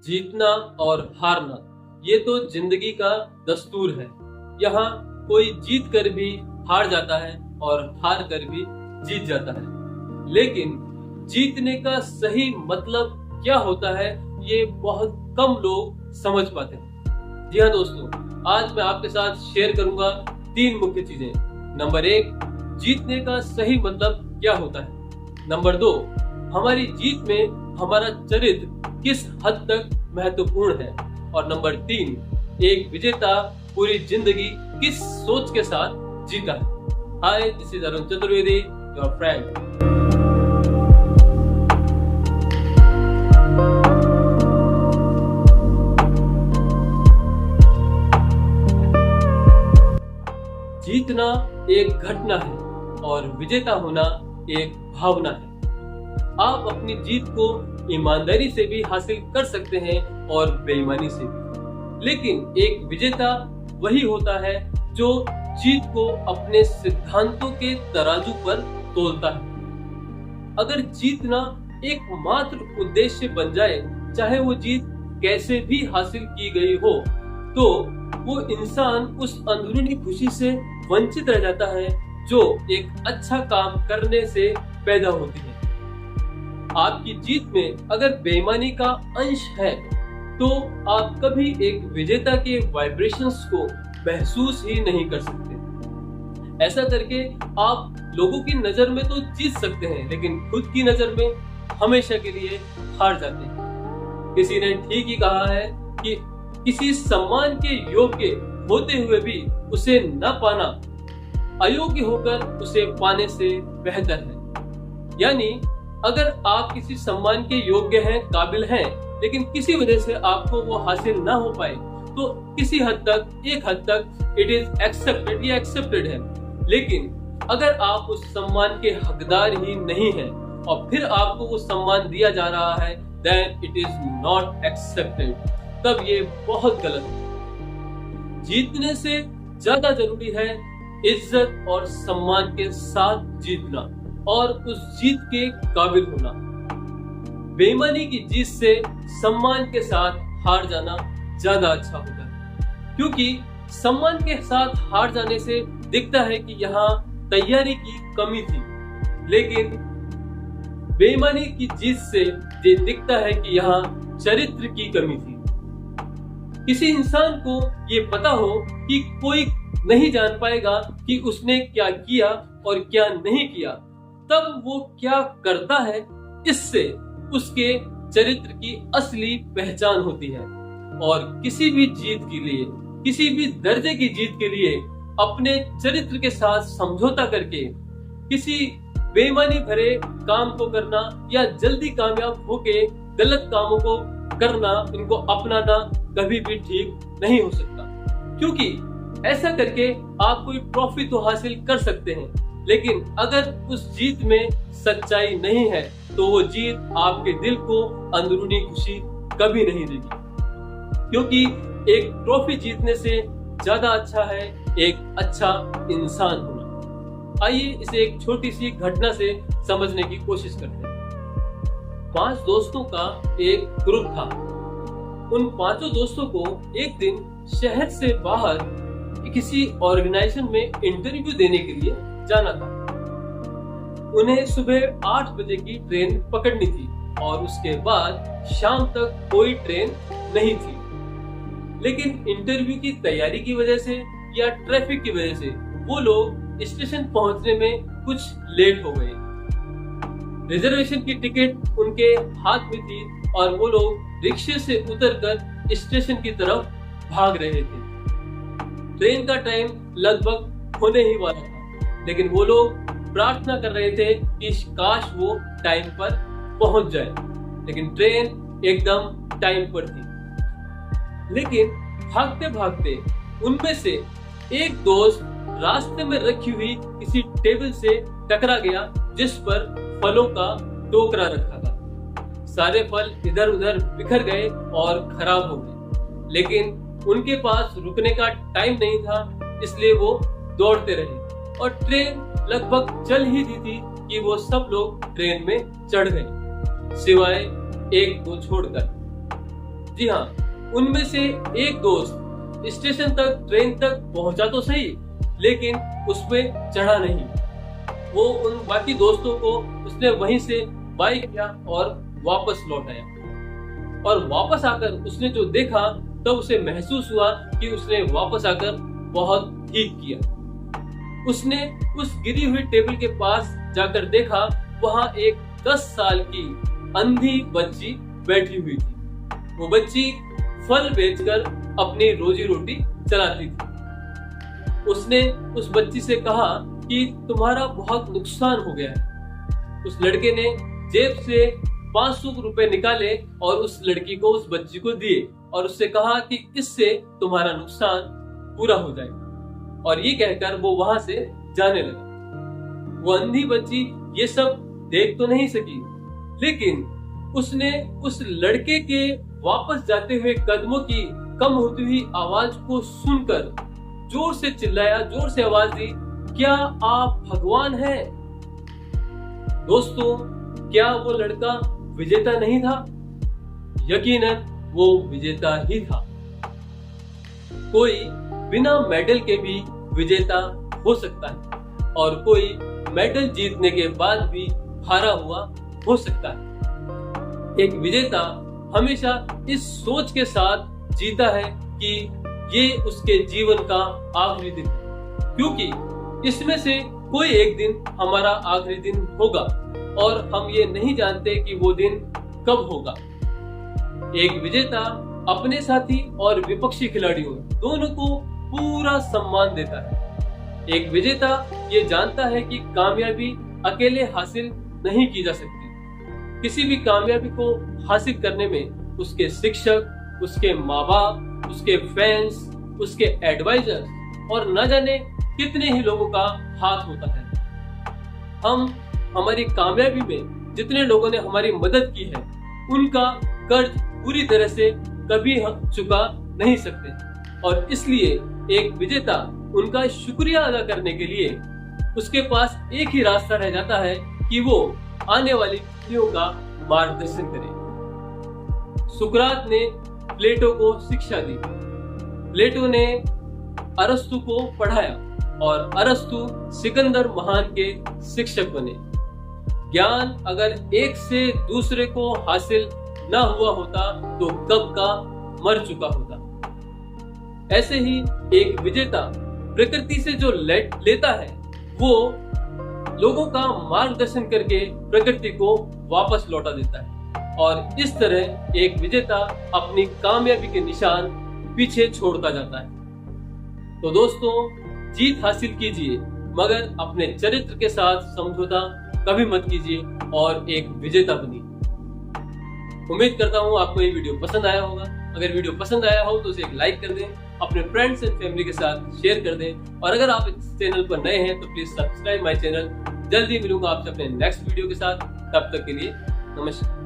जीतना और हारना ये तो जिंदगी का दस्तूर है। यहाँ कोई जीत कर भी हार जाता है और हार कर भी जीत जाता है, लेकिन जीतने का सही मतलब क्या होता है ये बहुत कम लोग समझ पाते हैं। जी हाँ दोस्तों, आज मैं आपके साथ शेयर करूंगा 3 मुख्य चीजें। नंबर 1, जीतने का सही मतलब क्या होता है। नंबर 2, हमारी जीत में हमारा चरित्र किस हद तक महत्वपूर्ण है। और नंबर 3, एक विजेता पूरी जिंदगी किस सोच के साथ जीता है। Hi, this is Arun Chaturvedi, your friend. जीतना एक घटना है और विजेता होना एक भावना है। आप अपनी जीत को ईमानदारी से भी हासिल कर सकते हैं और बेईमानी से भी, लेकिन एक विजेता वही होता है जो जीत को अपने सिद्धांतों के तराजू पर तोलता है। अगर जीतना एकमात्र उद्देश्य बन जाए, चाहे वो जीत कैसे भी हासिल की गई हो, तो वो इंसान उस अंदरूनी खुशी से वंचित रह जाता है जो एक अच्छा काम करने से पैदा होती है। आपकी जीत में अगर बेईमानी का अंश है तो आप कभी एक विजेता के वाइब्रेशंस को महसूस ही नहीं कर सकते। ऐसा करके आप लोगों की नजर में तो जीत सकते हैं, लेकिन खुद की नजर में हमेशा के लिए हार जाते हैं। किसी ने ठीक ही कहा है कि किसी सम्मान के योग्य होते हुए भी उसे न पाना अयोग्य होकर उसे पाने से बेहतर है। यानी अगर आप किसी सम्मान के योग्य हैं, काबिल हैं, लेकिन किसी वजह से आपको वो हासिल ना हो पाए, तो किसी हद तक, एक हद तक इट इज एक्सेप्टेड, ये एक्सेप्टेड है। लेकिन अगर आप उस सम्मान के हकदार ही नहीं हैं और फिर आपको वो सम्मान दिया जा रहा है, then it is not accepted. तब ये बहुत गलत है। जीतने से ज्यादा जरूरी है इज्जत और सम्मान के साथ जीतना और उस जीत के काबिल होना। बेईमानी की जीत से सम्मान के साथ हार जाना ज्यादा अच्छा होता है, क्योंकि सम्मान के साथ हार जाने से दिखता है कि यहाँ तैयारी की कमी थी, लेकिन बेईमानी की जीत से ये दिखता है कि यहाँ चरित्र की कमी थी। किसी इंसान को ये पता हो कि कोई नहीं जान पाएगा कि उसने क्या किया और क्या नहीं किया, तब वो क्या करता है, इससे उसके चरित्र की असली पहचान होती है। और किसी भी जीत के लिए, किसी भी दर्जे की जीत के लिए अपने चरित्र के साथ समझौता करके किसी बेईमानी भरे काम को करना या जल्दी कामयाब होके गलत कामों को करना, इनको अपनाना कभी भी ठीक नहीं हो सकता। क्योंकि ऐसा करके आप कोई ट्रॉफी तो हासिल कर सकते हैं, लेकिन अगर उस जीत में सच्चाई नहीं है तो वो जीत आपके दिल को अंदरूनी खुशी कभी नहीं देगी। क्योंकि एक ट्रॉफी जीतने से ज्यादा अच्छा है एक अच्छा इंसान होना। आइए इसे एक छोटी सी घटना से समझने की कोशिश करते हैं। 5 दोस्तों का एक ग्रुप था। उन 5 दोस्तों को एक दिन शहर से बाहर किसी ऑर्गेनाइजेशन में इंटरव्यू देने के लिए जाना था। उन्हें सुबह 8 बजे की ट्रेन पकड़नी थी और उसके बाद शाम तक कोई ट्रेन नहीं थी। लेकिन इंटरव्यू की तैयारी की वजह से या ट्रैफिक की वजह से वो लोग स्टेशन पहुंचने में कुछ लेट हो गए। रिजर्वेशन की टिकट उनके हाथ में थी और वो लोग रिक्शे से उतरकर स्टेशन की तरफ भाग रहे थे। ट्रेन का टाइम लगभग होने ही वाला था, लेकिन वो लोग प्रार्थना कर रहे थे कि काश वो टाइम पर पहुंच जाए, लेकिन ट्रेन एकदम टाइम पर थी। लेकिन भागते भागते उनमें से एक दोस्त रास्ते में रखी हुई किसी टेबल से टकरा गया जिस पर फलों का टोकरा रखा था। सारे फल इधर उधर बिखर गए और खराब हो गए, लेकिन उनके पास रुकने का टाइम नहीं था, इसलिए वो दौड़ते रहे और ट्रेन लगभग चल ही दी थी कि वो सब लोग ट्रेन में चढ़ गए, सिवाय एक को छोड़कर। जी हाँ, उनमें से एक दोस्त स्टेशन तक ट्रेन तक पहुंचा तो सही, लेकिन उसमें चढ़ा नहीं। वो उन बाकी दोस्तों को उसने वहीं से बाइक किया और वापस लौट आया। और वापस आकर उसने जो देखा तब उसे महसूस हुआ कि उसने वापस आकर बहुत ठीक किया। उसने उस गिरी हुई टेबल के पास जाकर देखा, वहां एक 10 साल की अंधी बच्ची बैठी हुई थी। वो बच्ची फल बेचकर अपनी रोजी रोटी चलाती थी। उसने उस बच्ची से कहा कि तुम्हारा बहुत नुकसान हो गया है। उस लड़के ने जेब से 500 रुपए निकाले और उस लड़की को, उस बच्ची को दिए और उससे कहा कि इससे तुम्हारा नुकसान पूरा हो जाएगा। और ये कहकर वो वहां से जाने लगा। वो अंधी बच्ची ये सब देख तो नहीं सकी, लेकिन उसने उस लड़के के वापस जाते हुए कदमों की कम होती हुई आवाज को सुनकर जोर से चिल्लाया, जोर से आवाज दी, क्या आप भगवान हैं? दोस्तों, क्या वो लड़का विजेता नहीं था? यकीनन वो विजेता ही था। कोई बिना मेडल के भी विजेता हो सकता है और कोई मेडल जीतने के बाद भी हारा हुआ हो सकता है। एक विजेता हमेशा इस सोच के साथ जीता है कि ये उसके जीवन का आखिरी दिन है, क्योंकि इसमें से कोई एक दिन हमारा आखिरी दिन होगा और हम ये नहीं जानते कि वो दिन कब होगा। एक विजेता अपने साथी और विपक्षी खिलाड़ियों दोनों को पूरा सम्मान देता है। एक विजेता ये जानता है कि कामयाबी अकेले हासिल नहीं की जा सकती। किसी भी कामयाबी को हासिल करने में उसके शिक्षक, उसके माँ बाप, उसके फैंस, उसके एडवाइजर और न जाने कितने ही लोगों का हाथ होता है। हम हमारी कामयाबी में जितने लोगों ने हमारी मदद की है, उनका कर्ज पूरी तरह से कभी हम चुका नहीं सकते और इसलिए एक विजेता उनका शुक्रिया अदा करने के लिए उसके पास एक ही रास्ता रह जाता है कि वो आने वाली पीढ़ियों का मार्गदर्शन करे। सुकरात ने प्लेटो को शिक्षा दी, प्लेटो ने अरस्तु को पढ़ाया और अरस्तु सिकंदर महान के शिक्षक बने। ज्ञान अगर एक से दूसरे को हासिल न हुआ होता तो कब का मर चुका होता। ऐसे ही एक विजेता प्रकृति से जो लेता है, वो लोगों का मार्गदर्शन करके प्रकृति को वापस लौटा देता है और इस तरह एक विजेता अपनी कामयाबी के निशान पीछे छोड़ता जाता है। तो दोस्तों, जीत हासिल कीजिए मगर अपने चरित्र के साथ समझौता कभी मत कीजिए और एक विजेता बनिए। उम्मीद करता हूँ आपको ये वीडियो पसंद आया होगा। अगर वीडियो पसंद आया हो तो उसे एक लाइक कर दें, अपने फ्रेंड्स एंड फैमिली के साथ शेयर कर दें और अगर आप इस चैनल पर नए हैं तो प्लीज सब्सक्राइब माय चैनल। जल्दी मिलूंगा आपसे अपने नेक्स्ट वीडियो के साथ। तब तक के लिए नमस्कार।